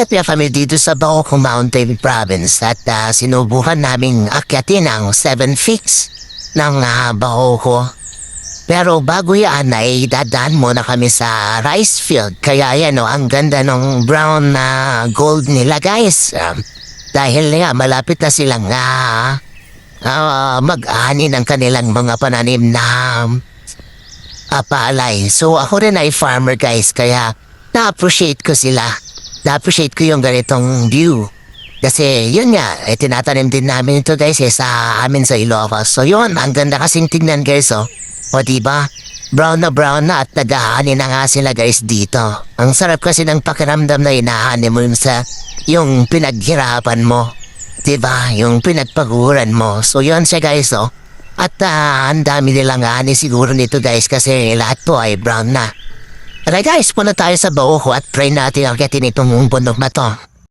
Umakyat na kami dito sa Baoco Mountain Province at sinubukan naming akyatin ang 7 Peaks ng Baoco. Pero bago yan ay dadaan muna kami sa rice field. Kaya yan ang ganda ng brown na gold nila guys. Dahil nga malapit na silang mag-ani ng kanilang mga pananim na palay. So ako rin ay farmer guys, kaya na-appreciate ko sila. Na-appreciate ko yung ganitong view. Kasi yun nga, tinatanim din namin ito guys sa amin sa Ilocos. So yun, ang ganda kasing tignan guys O diba? Brown na at nag-ahani na nga sila guys dito. Ang sarap kasi ng pakiramdam na inahani mo yung pinaghirapan mo. Diba? Yung pinagpaguran mo. So yun siya guys At ang dami nilang ani siguro nito guys kasi lahat to ay brown na. Alright guys, punta tayo sa Baoco at try natin agyatin itong bundok na to.